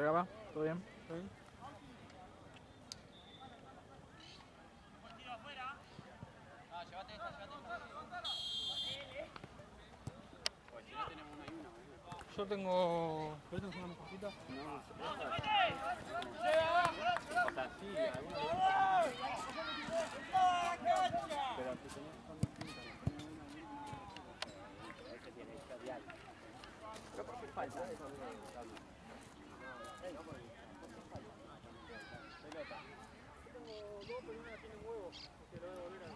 te acaba? ¿Todo bien? ¿Todo bien? Yo tengo... ¿Pero tengo una cosita? No, o sea, sí, pero si tenés con distintas, ese tiene historial. ¿Pero por qué falta eso? Pelota. Yo tengo dos, pero una tiene huevo, porque lo voy a volver a...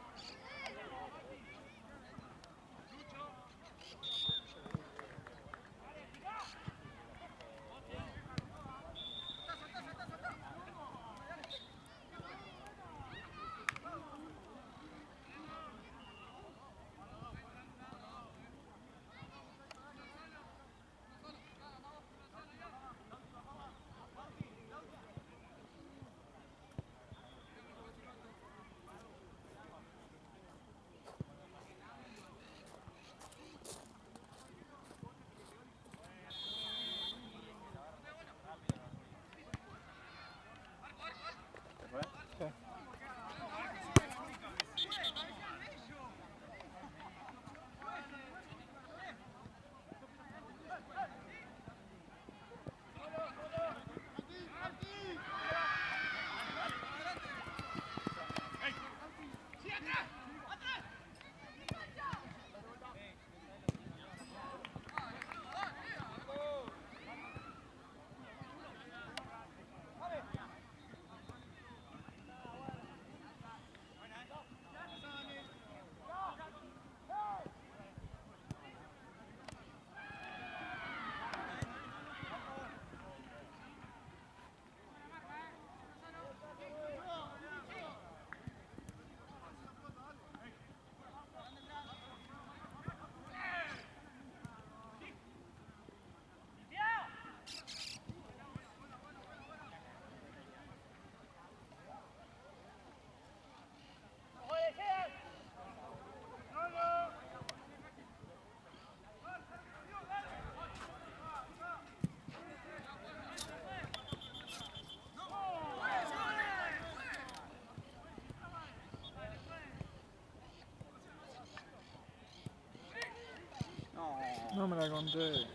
No me la conté.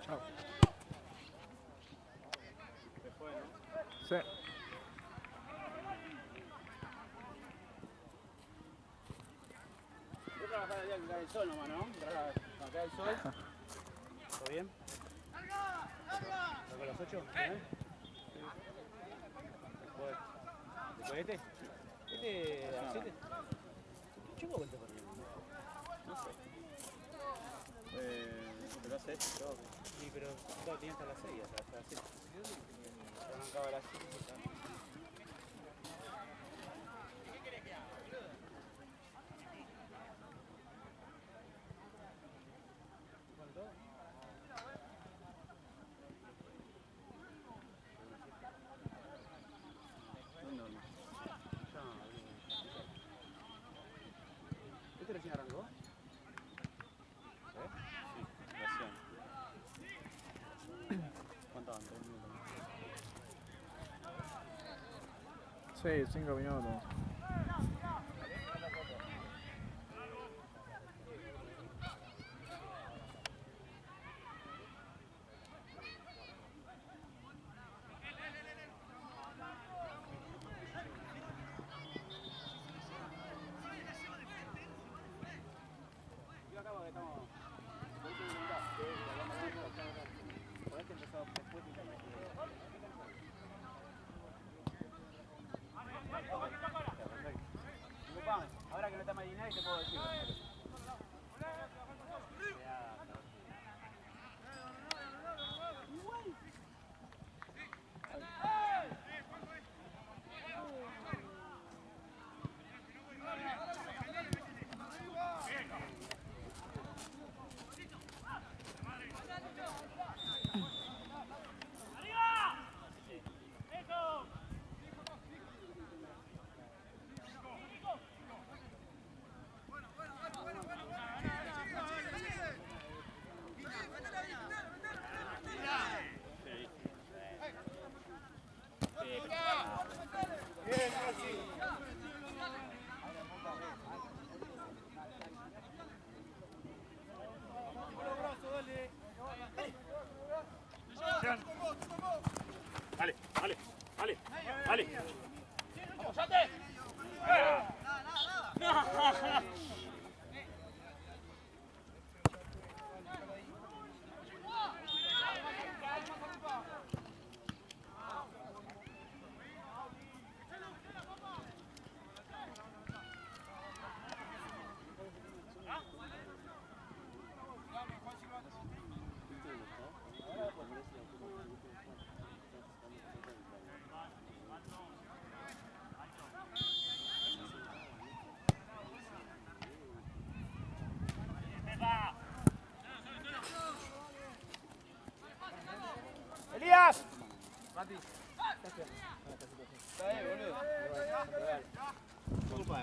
Chao. Se fue, ¿no? Sí. Vos trabajás allá que cae el sol nomás, ¿no? Cuando cae el sol. ¿Todo bien? ¿Larga! ¿Larga a las 8? ¿Eh? Sí. ¿De cohete? ¿Este a las 7? ¿Qué vuelta por ahí? No sé. Pero hace esto, creo que... Sí, pero todo tiene hasta las 6, hasta las 7. Se arrancaba a las 7 y está. ¿Qué querés que haga, boludo? ¿Cuánto? ¿Dónde dormís? Ya, ¿este recién arrancó? Sí, recién. ¿Cuánto van? 3 minutos. Sí, 5 minutos. Yo acabo que estamos... Por eso me preguntaba. Por este empezó después y tal. Disculpame, ahora que no está Marina y te puedo decir.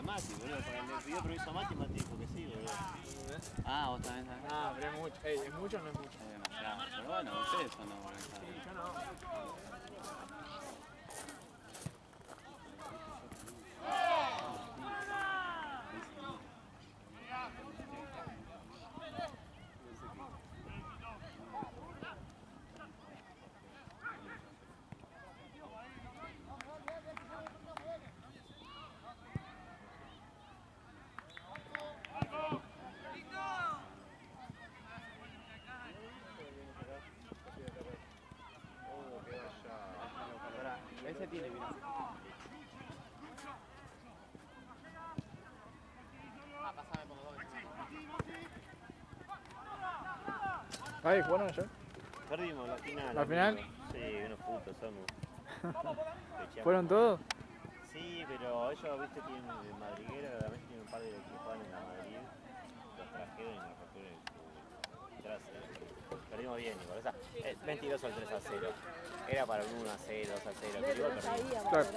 Mati, boludo. Le pidió permiso a Mati, Mati dijo que sí, boludo. Ah, vos también sabés. Ah, pero es mucho. Ey, ¿es mucho o no es mucho? Es demasiado. Pero bueno, ustedes son los buenos. Sí, yo no. Ese tiene, mira. Ah, pásame como dos. Ahí, ¿jugaron ayer? Perdimos la final. ¿La final? Sí, unos putos somos. ¿Fueron todos? Sí, pero ellos, viste, tienen el madriguero, realmente tienen un par de que juegan en la Madrid. Los trajeron y nos rompieron el culo. Perdimos bien, igual. O sea, 22 al 3 a 0. Era para un 1 a 0, 2 a 0, pero igual perdimos. Claro.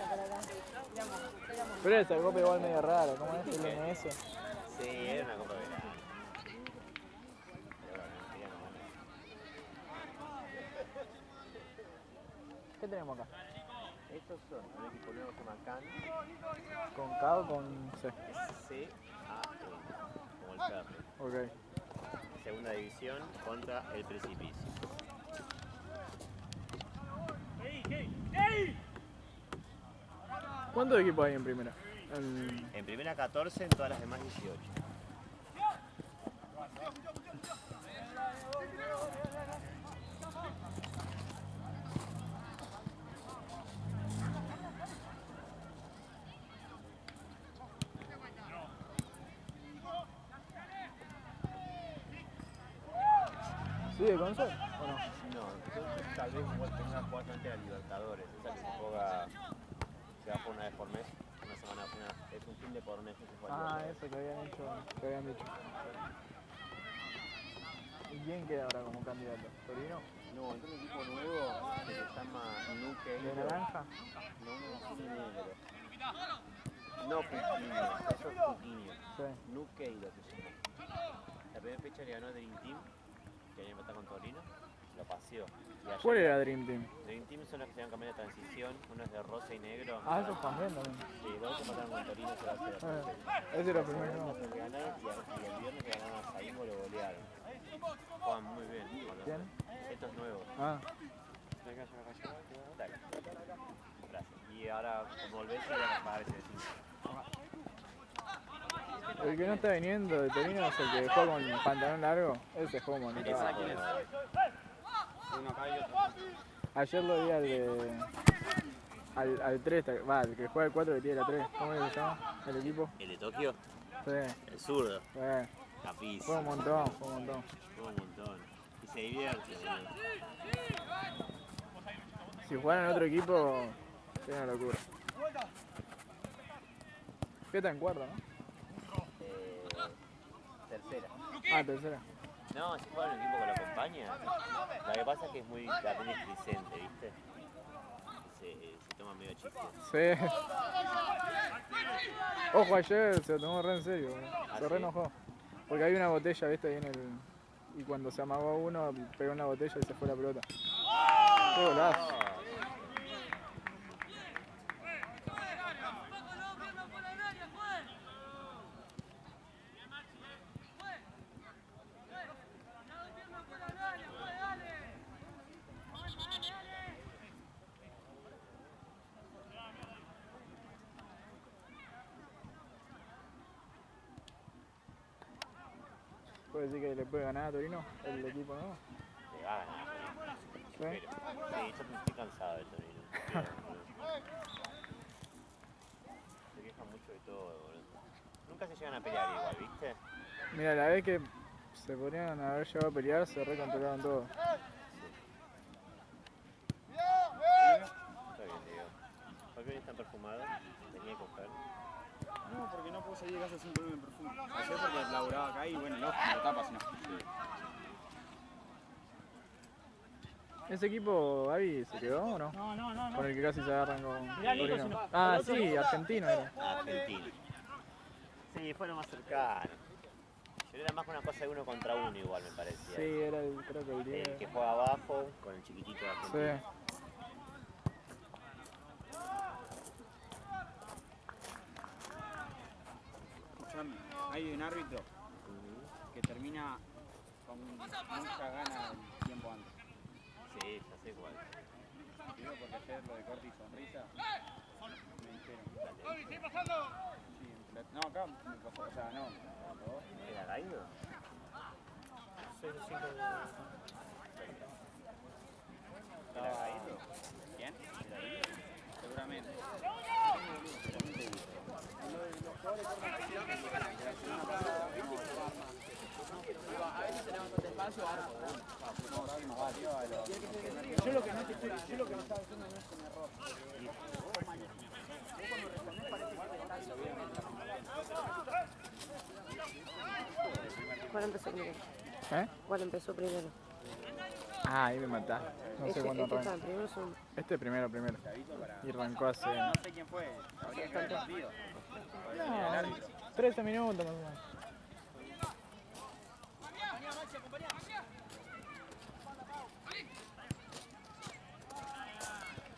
Pero esa copa igual medio rara, ¿cómo es? ¿El MS? Sí, era una copa de verano. Pero bueno, queríamos ganar. ¿Qué tenemos acá? Estos son un equipo nuevo que se llama Can. ¿Con K o con C? C-A-N, como el perro. Ok. Segunda división contra el Precipicio. ¿Cuántos equipos hay en primera? En primera 14, en todas las demás 18. ¿Sigue con C o no? No, entonces tal vez igual tenga jugar ante la Libertadores, esa que se juega, se va a jugar una vez por mes, una semana, es un fin de por mes que se juega. Ah, eso que habían hecho, que habían dicho. ¿Y quién queda ahora como candidato? ¿Torino? No, entonces un equipo nuevo que se llama Nuque. ¿De naranja? No, es negro. No, Cuquiño, eso es Cuquiño. Sí. Nuqueiro se llama. La primera fecha le ganó Dream Team, que ayer empató con Torino, lo paseó. ¿Cuál era Dream Team? Dream Team son los que se llaman campeones de transición, uno es de rosa y negro. Ah, esos también también. Sí, dos se mataron con Torino, se va a hacer. Ese era el primero. Se ganaron y el viernes le ganaron a Saimo, lo golearon. Juegan muy bien. ¿Quién? Estos nuevos. Ah. Dale. Gracias. Y ahora, como volvés, voy a pagar ese 5. El que no está viniendo de Torino es el que juega con pantalón largo. Ese juega como ¿Quién es? Uno acá y otro. Ayer lo vi al de... Al 3, va, el que juega el 4 que tiene la 3. ¿Cómo es que se llama? ¿El equipo? ¿El de Tokio? Sí. El zurdo. Sí. Capísimo. Juega un montón, juega un montón. Juega un montón. Y se divierte, boludo. Si jugaran en otro equipo, sería una locura. ¿Qué está en cuarta, no? Tercera. Ah, tercera. No, si juega en un equipo que lo acompaña, lo que pasa es que es muy también estridente, ¿viste? Se toma medio chiste. Sí. Ojo, ayer se lo tomó re en serio, boludo. Se re enojó. Porque hay una botella, ¿viste? Ahí en el... Y cuando se amagó uno, pegó en la botella y se fue la pelota. ¡Qué golazo! ¿Puede decir que le puede ganar a Torino, el equipo nuevo? Le va a ganar. ¿Sí? Pero, sí, yo estoy cansado de Torino. Se quejan mucho de todo, boludo. Nunca se llegan a pelear igual, ¿viste? Mira, la vez que se podrían haber llegado a pelear, se recontrolaron todo. Está bien, Diego. ¿Por qué hoy están perfumados? Tenía que coger. No, porque no puedo salir de casa sin ponerme perfume. Ayer porque laburaba acá y bueno, no, me lo tapa si no. ¿Ese equipo, Avi, se quedó o no? No. Con el que casi se agarran con Mirá, Nico, Torino. si no. Ah, sí, argentino era. Argentina. Y fue lo más cercano. Yo era más una cosa de 1 contra 1 igual, me parecía. Sí, era creo que el 10. El que juega abajo con el chiquitito de Argentina. Sí. Escuchame, hay un árbitro que termina con mucha gana el tiempo antes. Sí, ya sé cuál. Digo porque ayer lo de Corti y Sonrisa me dijeron. Sí, no, acá me pasó, o sea, no. ¿Era Gaido? ¿Era Gaido? ¿Quién? Seguramente. A veces tenemos bastante espacio, yo lo que no estaba diciendo no es un error. ¿Cuál empezó primero? ¿Eh? ¿Cuál empezó primero? Ah, ahí me matás. No sé cuándo Este está arranca. en primero o segundo. Este primero. Y arrancó hace... No sé quién fue, habría que haber partido. No, 13 minutos más o menos.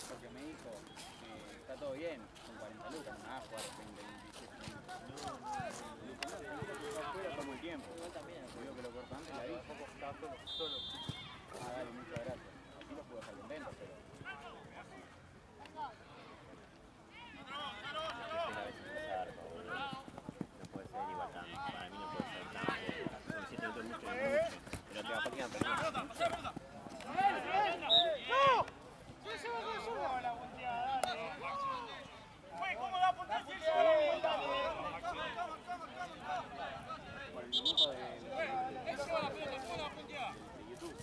Porque me dijo que está todo bien, con 40 lucas, no me va a jugar 20, 27 minutos. No fuera como el tiempo. Te digo que lo cortante la vi, estaba solo. Ah, dale, muchas gracias. Así lo puedo dejar contento, pero... No puede ser igual tan, para mí no puede ser tan, son 7 minutos mucho, pero te va a partir perdiendo. Por el minuto de YouTube.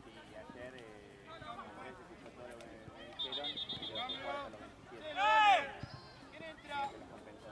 Y ayer Andrés escuchó todo lo que me dijeron y lo dejó jugar hasta los 27. Que los compensó.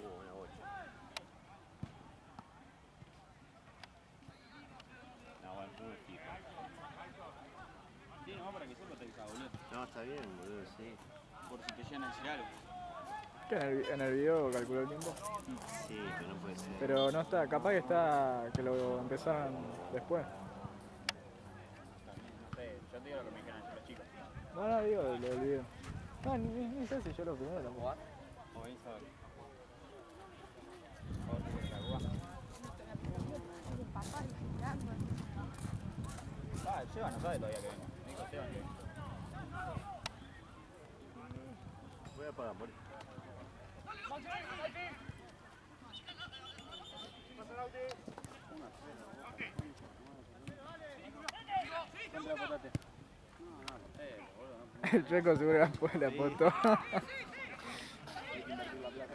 Una bocha. No, bueno, muy fijo. Sí, no, para que sepa te avisaba, boludo. No, está bien, boludo, sí. Por si te llegan a decir algo. ¿Qué en el video calculó el tiempo? Sí, pero no puede ser. Pero no está, capaz que está, que lo empezaron después. También, no sé, yo te digo lo que me dijeron los chicos. No, digo lo del video. No, ni sé si yo lo primero tampoco. O hizo... Ah, Seba no sabe todavía que vengo. Me dijo Seba que... Voy a apagar, morir. Siempre apotate. No, boludo, no. El Checo seguro después le apuntó. Hay que invertir la plata.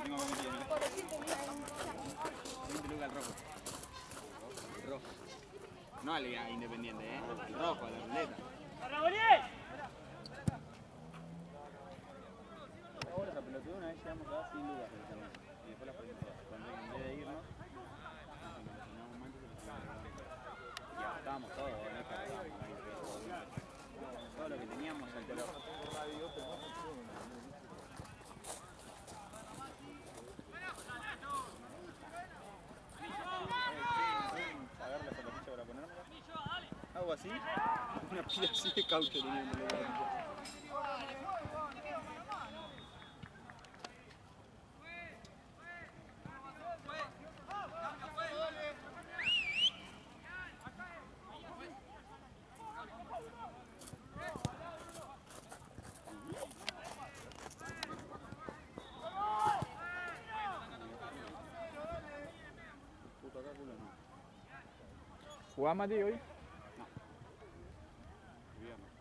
Tengo cometido, ¿no? 20 lucas al rojo. El rojo. No al Independiente, el rojo, a la ruleta. Ahora esa pelotuda, una vez llegamos a 100 lucas por el salón. Y después las perdimos todas. Cuando en vez de irnos, nos emocionamos un momento y se y gastábamos todo, no es que gastábamos 20 pesos. Todo lo que teníamos al color. Agarra la zapatilla para ponérmela. Hago así, una pila así de caucho teniendo la zapatilla. ¿Jugás, Mati, hoy? No. El viernes.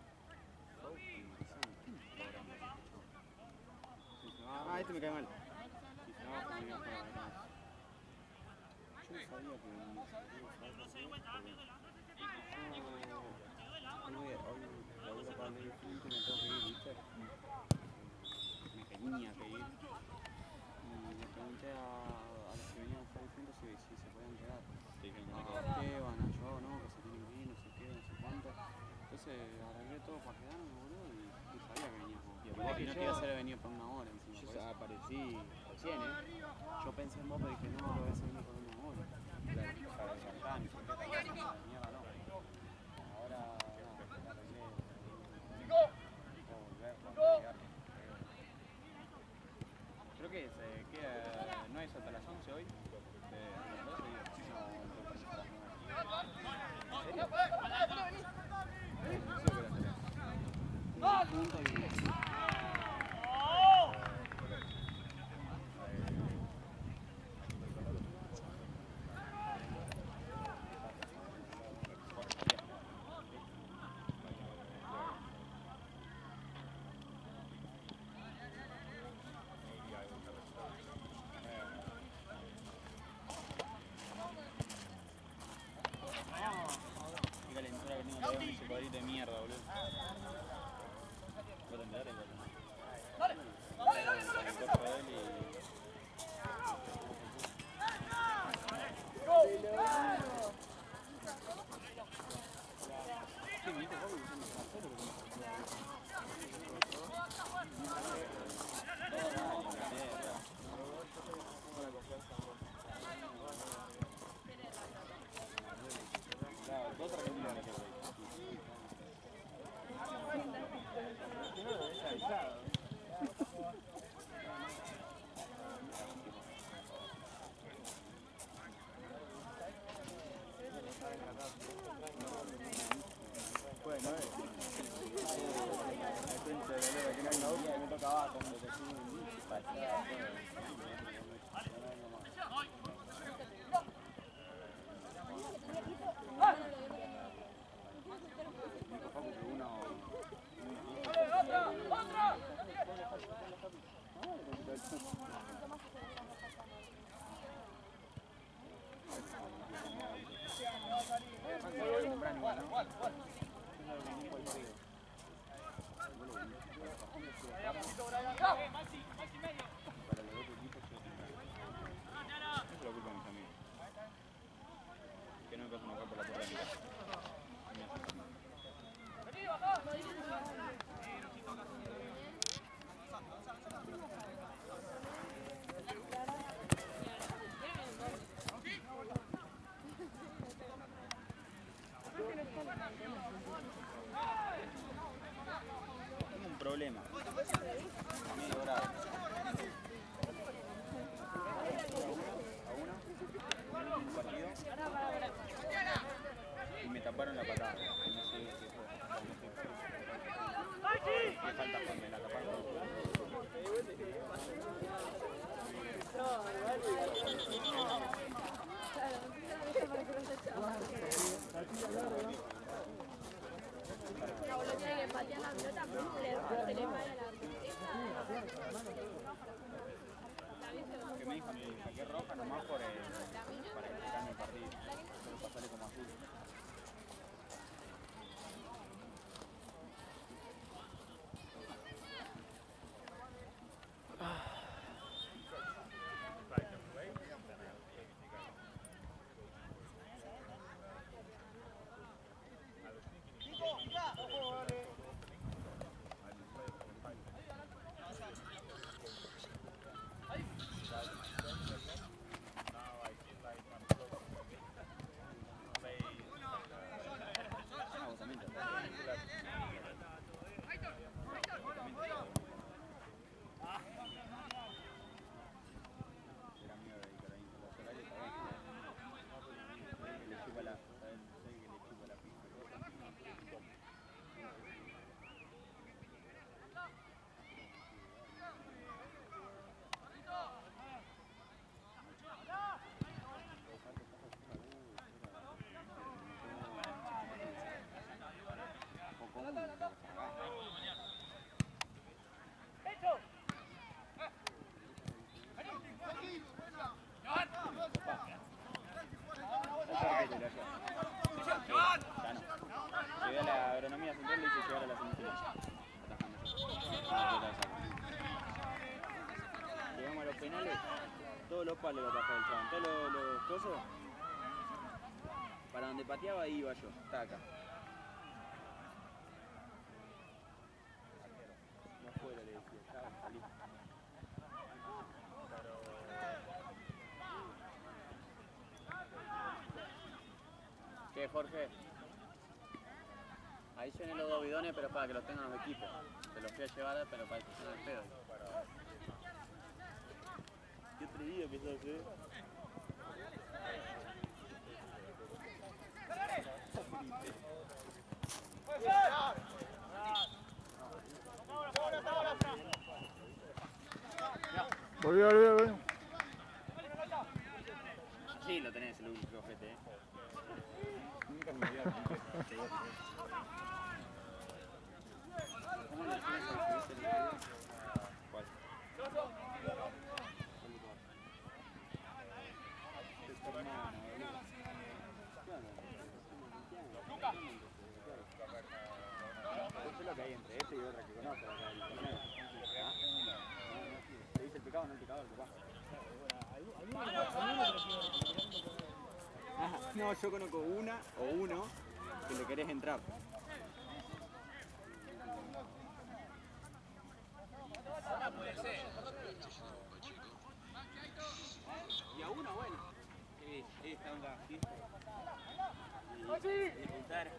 Ah, este me cae mal. Si se va, me iba a jugar a ver. Yo no sabía que venía. Hoy laburo para el medio frente y me tengo que ir, ¿viste? Me tenía que ir. Y le pregunté a los que venían a estar frente si se podían quedar. A Esteban, a yo, no, que se tienen que ir, no sé qué, no sé cuánto. Entonces arreglé todo para quedarme, boludo, y sabía que venías vos. Y no te iba a hacer venir por una hora encima. Yo aparecí recién, Yo pensé en vos, pero dije, no, lo voy a hacer venir por una hora. Claro, para descartar, ni siquiera mierda, no. Ahora, nada, ya arreglé. Puedo volver, puedo quedarme. Creo que se queda, no es hasta las 11 hoy. A las 12 y ese cuadrito de mierda, boludo. Voy a entender igual. Dale. Bueno, me toca abajo, Tengo un problema. Medio grave. A un partido y me taparon la patada. No sé qué fue. Me falta cuando me la taparon. Que me dijo, me saqué roja nomás para que me cambie el partido. Pero pasarle como azul. todos los palos lo atajaba el chabón, todos los cosos. Para donde pateaba iba yo, taca. No fuera le decía, chao, salí. ¿Qué, Jorge? Ahí llené los dos bidones, pero para que los tengan los equipos. Se los fui a llevar, pero para que se el pedo. ¿Qué atrevido que sos, Volvió. Sí, lo tenés, el único ojete, Nunca me olvidé. ¿Cómo le decías a ese video? ¿Cuál? Yo sé lo que hay entre este y otra que conozco acá del torneo. ¿Te dice el pecado no el pecado? El pecado. No, yo conozco una o uno que le querés entrar. Y a uno, bueno, esta onda fiesta. Y juntar.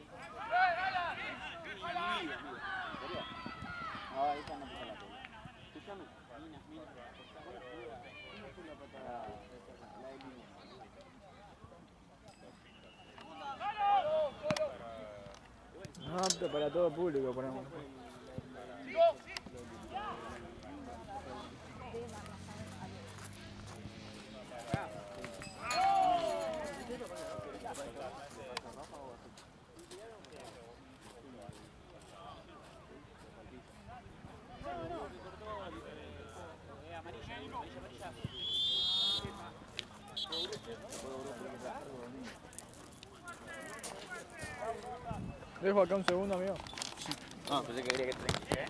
No, esta no pisa la tele. Escuchame, minas. ¿Cómo fue la patada? La de Línea. No apto para todo público, ponemos. Dejo acá un segundo, amigo. Ah, pensé que quería que te tenga.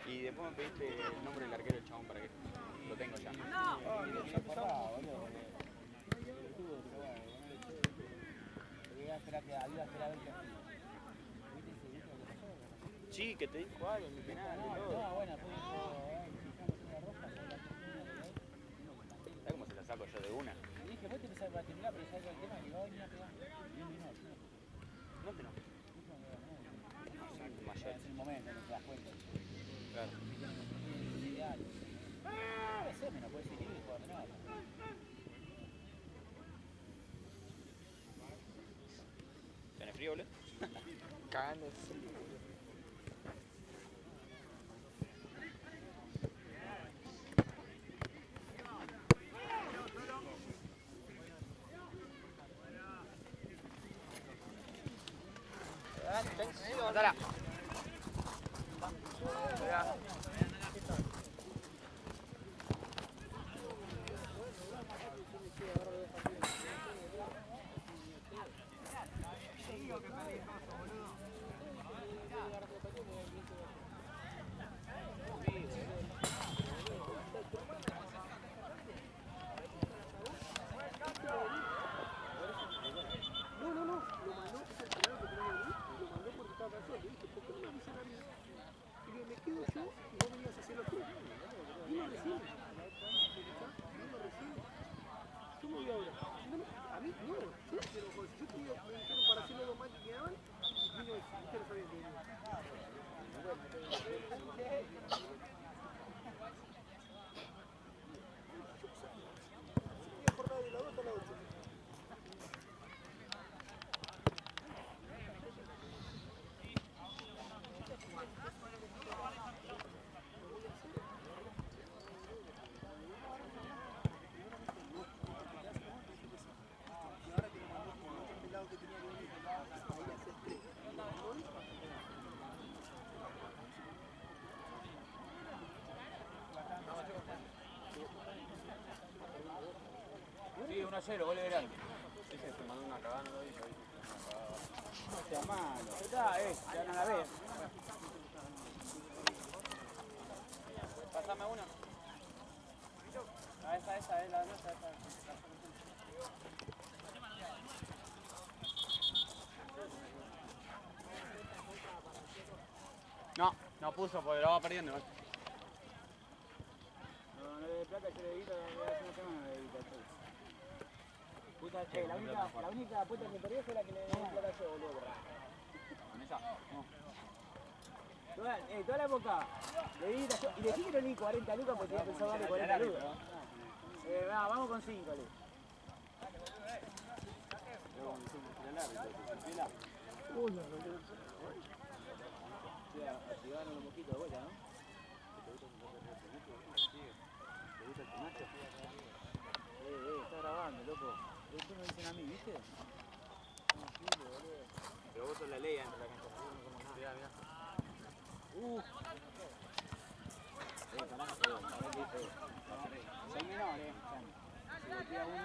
Y después me pediste el nombre del arquero del chabón para que lo tengo ya. Sí, que te dijo algo en mi penal y todo. No, bueno, pues ¿sabes cómo se la saco yo de una? Dije, vos tenés algo para terminar, pero salga el tema y hoy no pegás. No te no. Es el momento en que te das cuenta. Claro. A veces me lo puedes ir libre y jugar de nada. ¿Tenés frío, boludo? Cagando el frío. Dale. Sí, 1-0, gol de Verán. Ese te mandó una cagando y yo dije que no sea malo. Está, ya no la ves. No, no puso porque lo va perdiendo. No, no le dé plata, yo le evito, hace una semana le evito. Puta, la única puta que perdió fue la que le dio plata yo, boludo. Con esa. No. Toda la época le di yo, y le dije que no le di 40 lucas porque tenía pensado darle 40 lucas. Vamos con 5, le. Uy, no, activaron un poquito de vuelta, ¿no? ¿Te gusta el tomato? Está grabando, loco. Eso me dicen a mí, ¿viste? No, sí, boludo. Pero vos sos la ley entre la cancha. Mirá, mirá. Carajo, feo. Son menores, si le tira uno,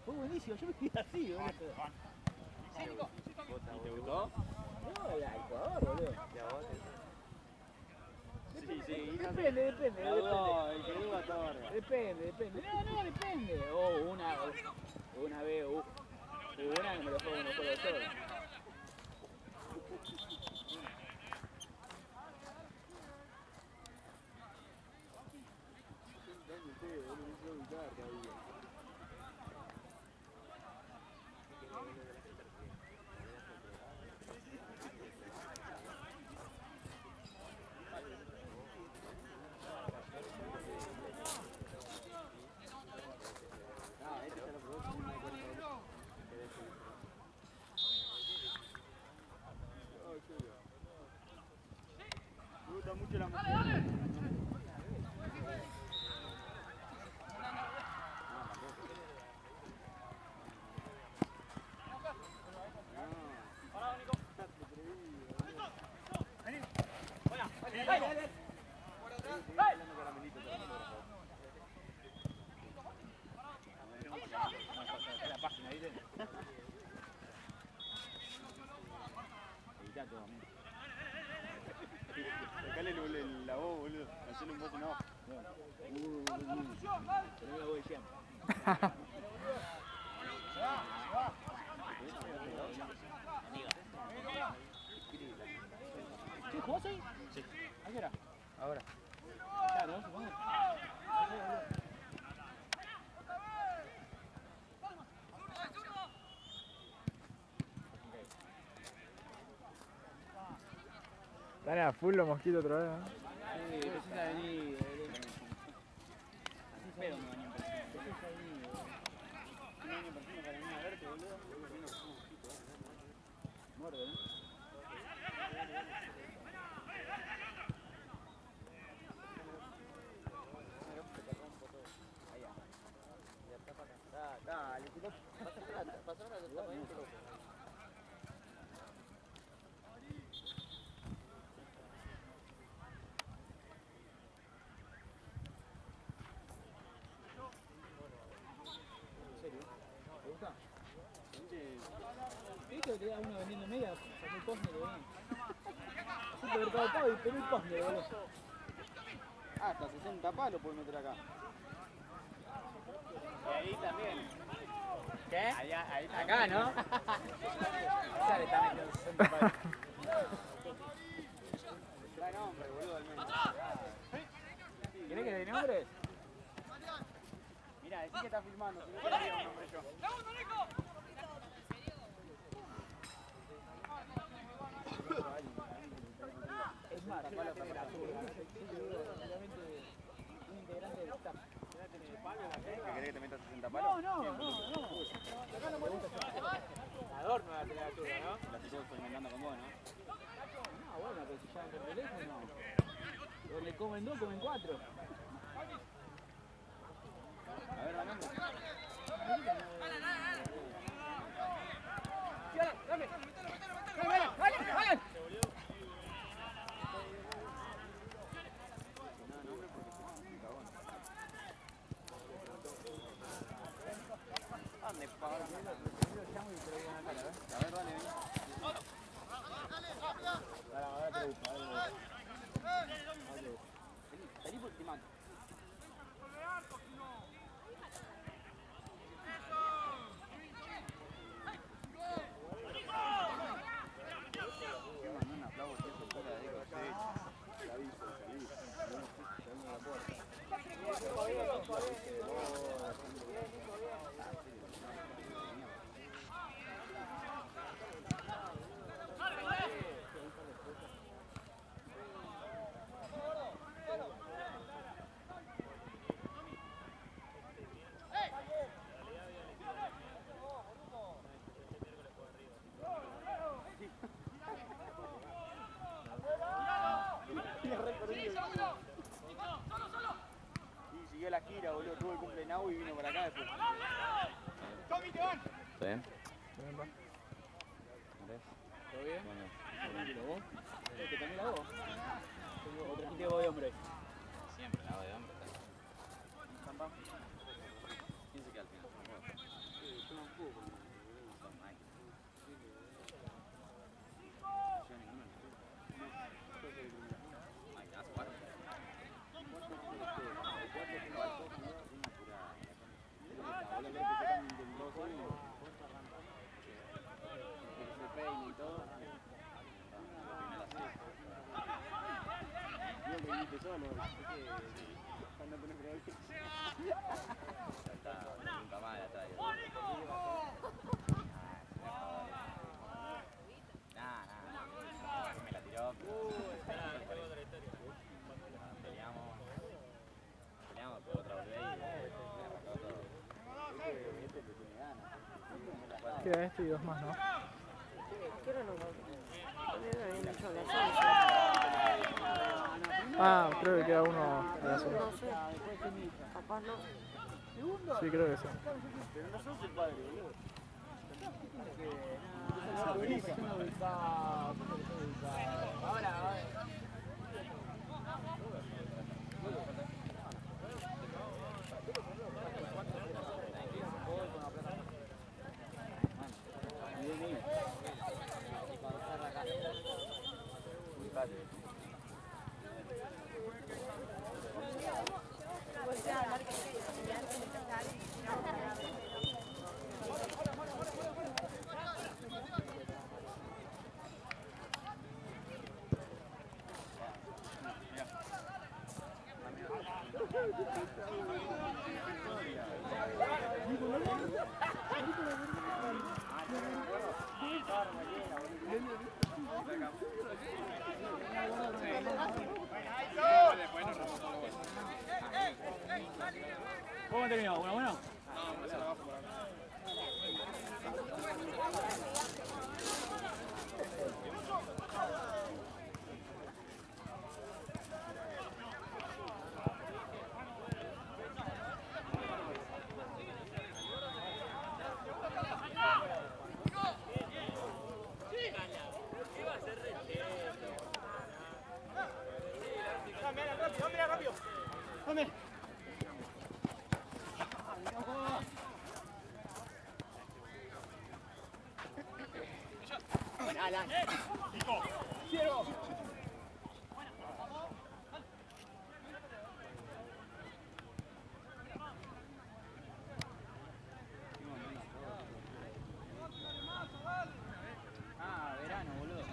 fue buenísimo, yo me quedé así, boludo. ¿Te gustó? No, el Ecuador, boludo. ¿Y a vos? Sí. Depende. No, el que duda todo. Depende. No, depende. Una vez, una que me lo juego uno solo solo. Me gusta mucho la música. La página, ¿viste? Editá todo. Sacale la voz, boludo. Hacele un voz en off. Tenés la voz de Jean. ¿Qué jugás hoy? Sí. ¿A qué hora? Ahora. Claro, ¿no? Supongo. Están a full los mosquitos otra vez, ¿no? Sí, precisa venir. Así espero me bañen persona. Precisa venir. Un año persona para venir a verte, boludo. Muerde, ¿no? Dale, pasa una de ¿Te gusta? ¿Viste que te da uno vendiendo media? Sacó el Cosme, boludo. Hacete Mercado Pago y pedí el Cosme, boludo. Hasta 60 palos puedes meter acá. Y ahí también. ¿Qué? Ahí acá, ¿no? Ya le está metiendo 60 palos. Da nombre, boludo, al menos. ¿Querés que le dé nombres? Mirá, decí que está filmando, si no te diría un nombre yo. Es más, yo voy a tener la seguramente un integrante del staff. ¿Que querés que te metas 60 palos? No. Acá no me gusta. Adorno la temperatura, ¿no? La estoy experimentando con vos, ¿no? No, bueno, pero si llaman por teléfono, donde comen dos, comen cuatro. A ver, dame. ¡Dale! A ver, dale, ven. Ahora te busco, Vení porque te mato. Me mandó un aplauso que se fuera de cosecha. Te aviso, salí. Salí la puerta. Y siguió la gira, boludo. Tuvo el cumple en Nau y vino para acá después. ¿Está bien? Ven, va. ¿Andrés? ¿Todo bien? Bueno, Tranquilo, ¿vos? ¿Te cambié la voz? ¿O trajiste voz de hombre? Siempre, la de hombre. Zampa. ¿Quién se queda al final? Yo tampoco. Son Mike. Yo ninguno. Mike, ¿te vas a jugar? Y todo. Yo que viniste solo, así que cuando tenés problemas. Ya está, nunca más la traigo. Nah, me la tiró. Peleamos por otra volvés y me arrancó todo. Este le tiene ganas. Queda este y dos más, ¿no? ¿Qué hora nos vamos? También habían dicho a las 11. Ah, creo que queda uno a las 11. No sé. Capaz no. Sí, creo que sí. Pero no sos el padre, boludo. Ahora. ¿Cómo terminó? ¿Bueno, bueno? Ah, verano, boludo.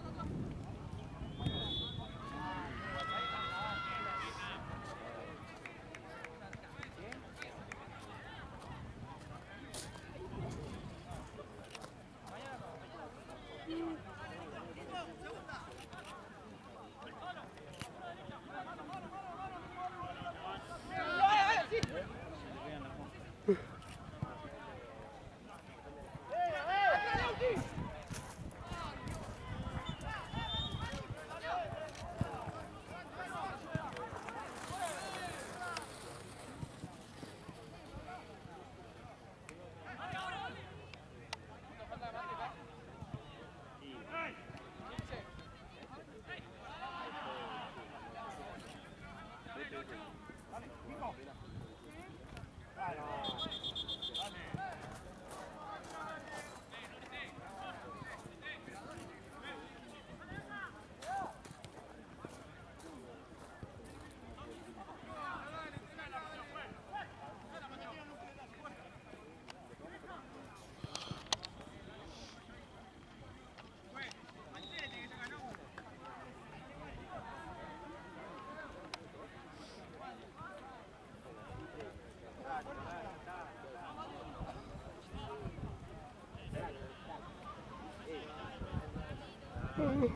Qué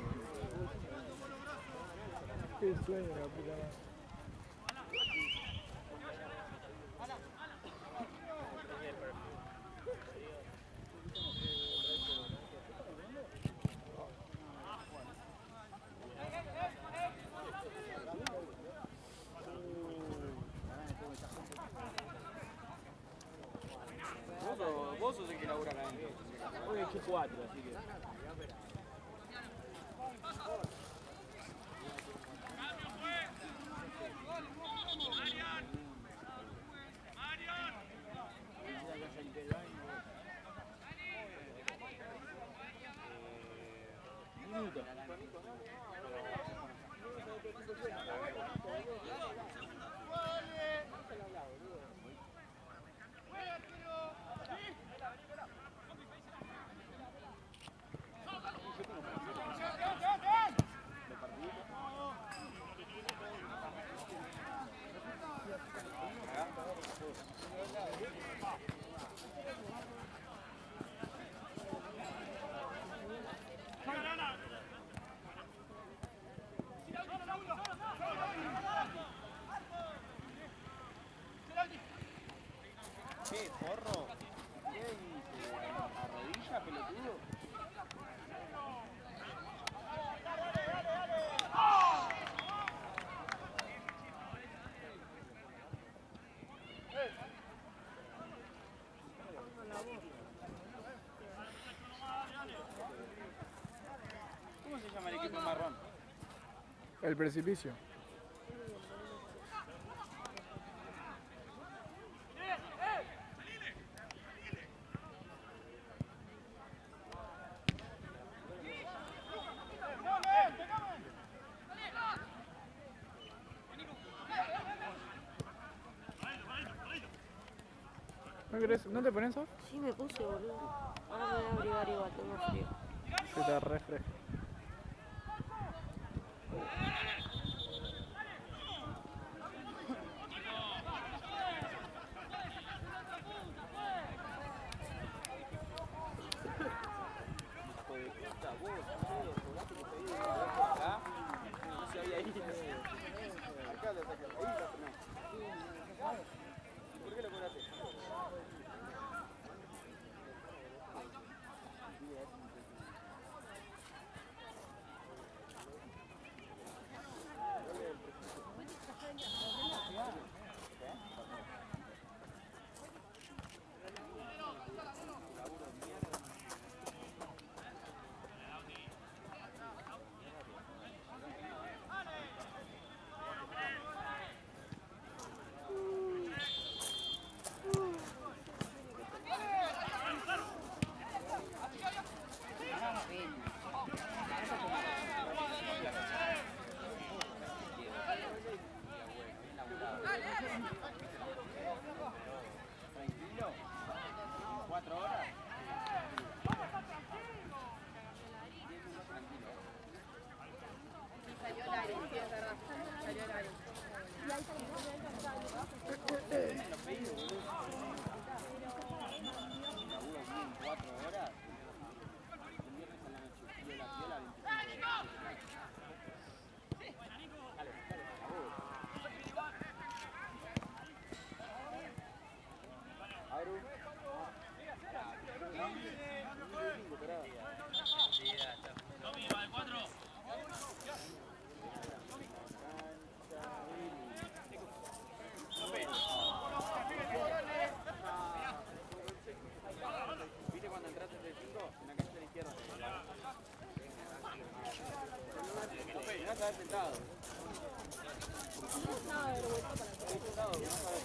sueño la puta madre. Vos sos el que labura acá adentro. Hoy he hecho 4, así que. ¿Qué, porro? ¿Qué dice? ¿Arrodilla, pelotudo? ¿Cómo se llama el equipo marrón? El precipicio. ¿No querés? ¿No te pones eso? Sí, me puse, boludo. Ahora me voy a abrigar igual, tengo frío. Se te refresca. Acá no se había ido. Acá lo sacan. Ahí lo frenó. ¿Por qué lo cobraste? Tranquilo. 4 horas. Tranquilo. Salió el aire, sí, es verdad. Salió el aire. Los pedidos, boludo. Laburo bien 4 horas. El viernes a la noche. Piola, 25 horas. Aru. ¿Viste cuando entraste de 5? En la calle de la izquierda. No vas a haber sentado. Sentado, no vas a ver.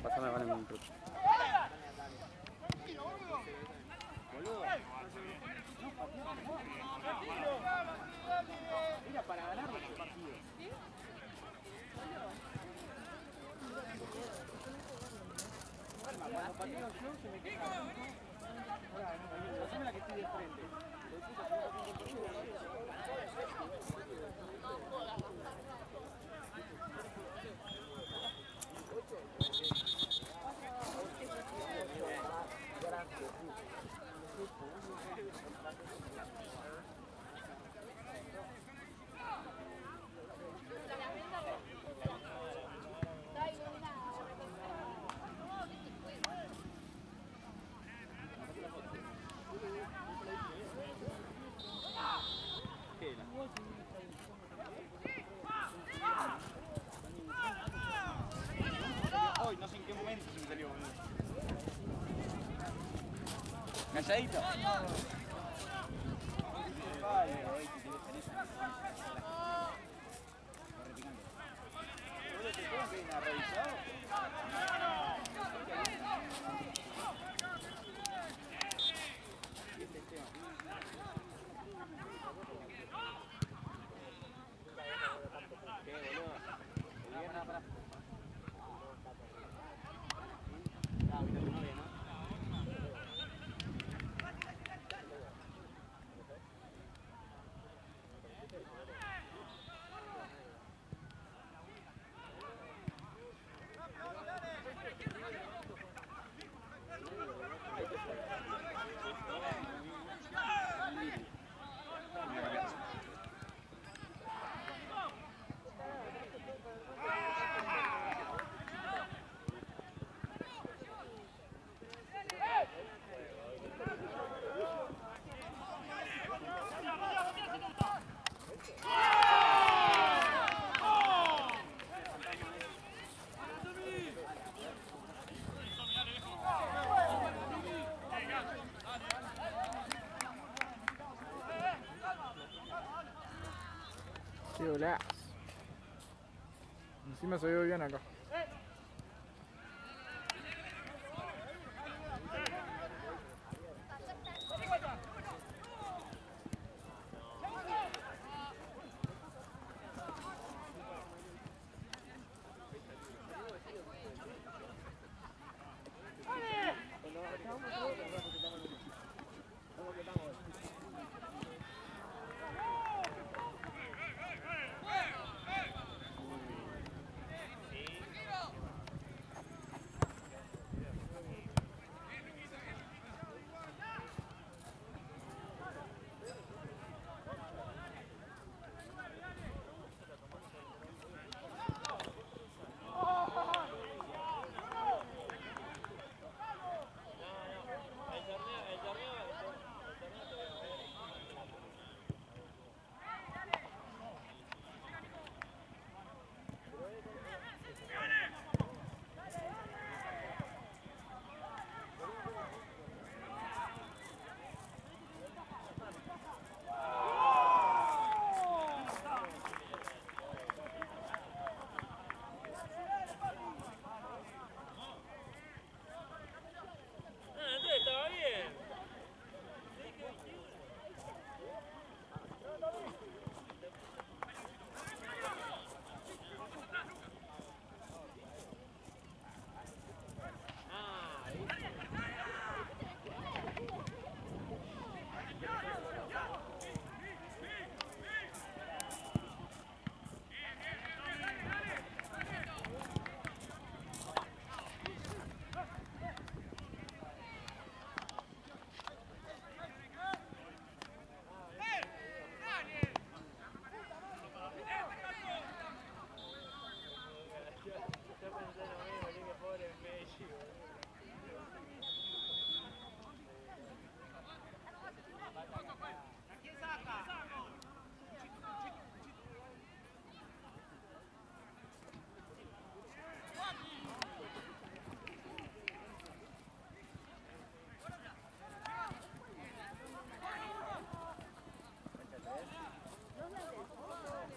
Pásame, vale, un truco. Boludo. Mira, para ganar este partido. Cuando pateo yo se me queja. Pasame la que estoy de frente. Hoy no sé en qué momento se me salió, boludo. Calladito. Qué golazo. Encima se vio bien acá.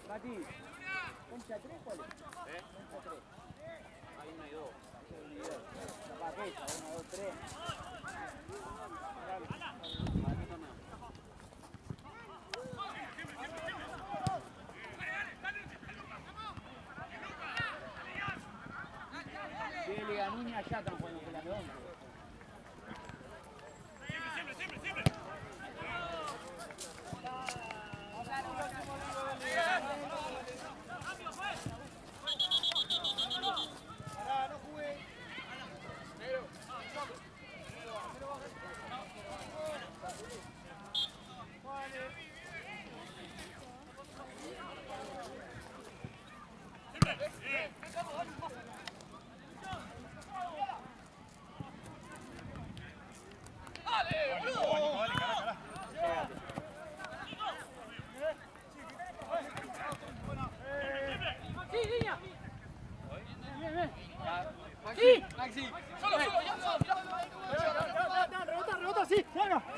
Mati, ¿concha 3 cuál es? Concha 3. Hay una y dos. Capaz que esa, 1, 2, 3. Liga Nuña allá están jugando con la de 11. No,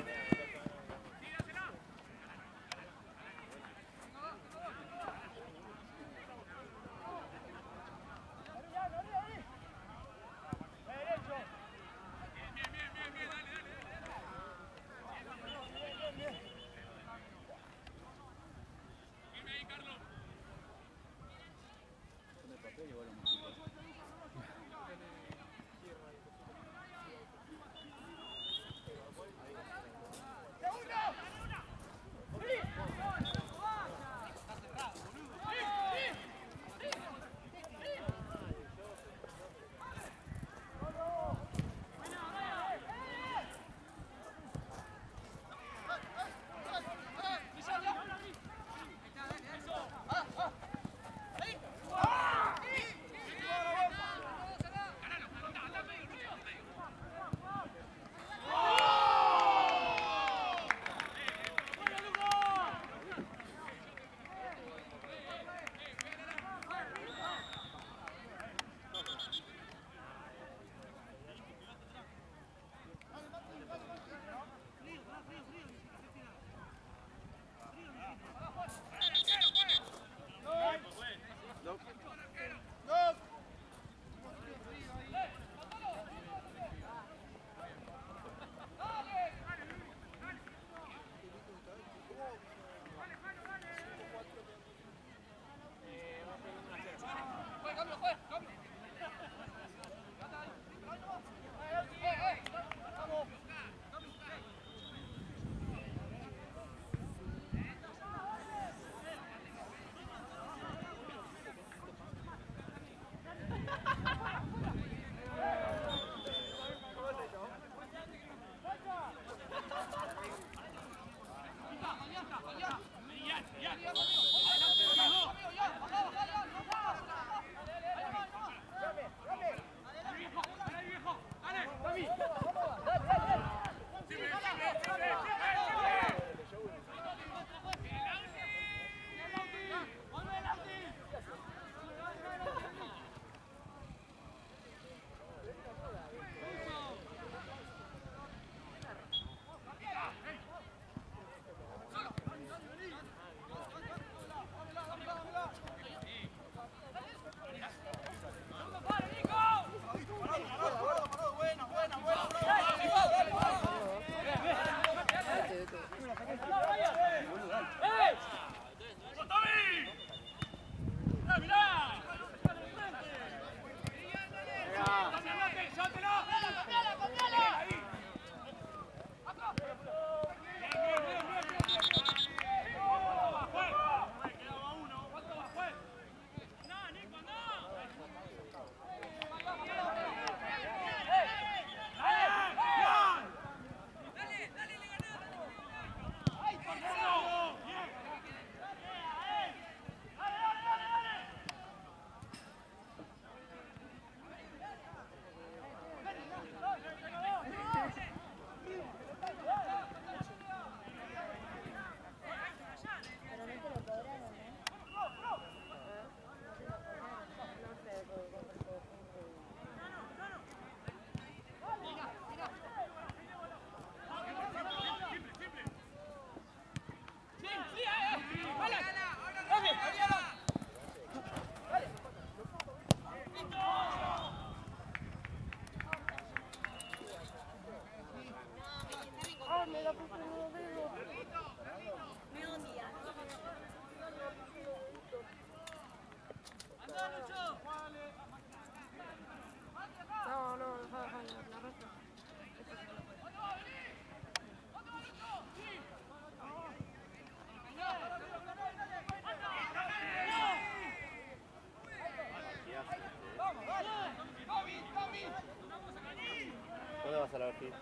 pasa la Ortiz?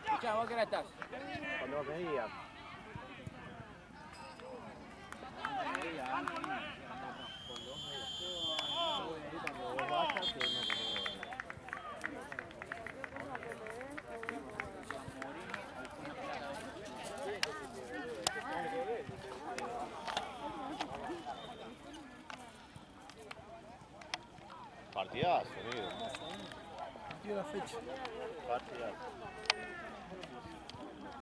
Escuchá, ¿vos qué hora estás? Cuando vos me digas. Cuando vos vayas, que no conmigo. Partidazo, amigo. Partido de la fecha. Partidazo.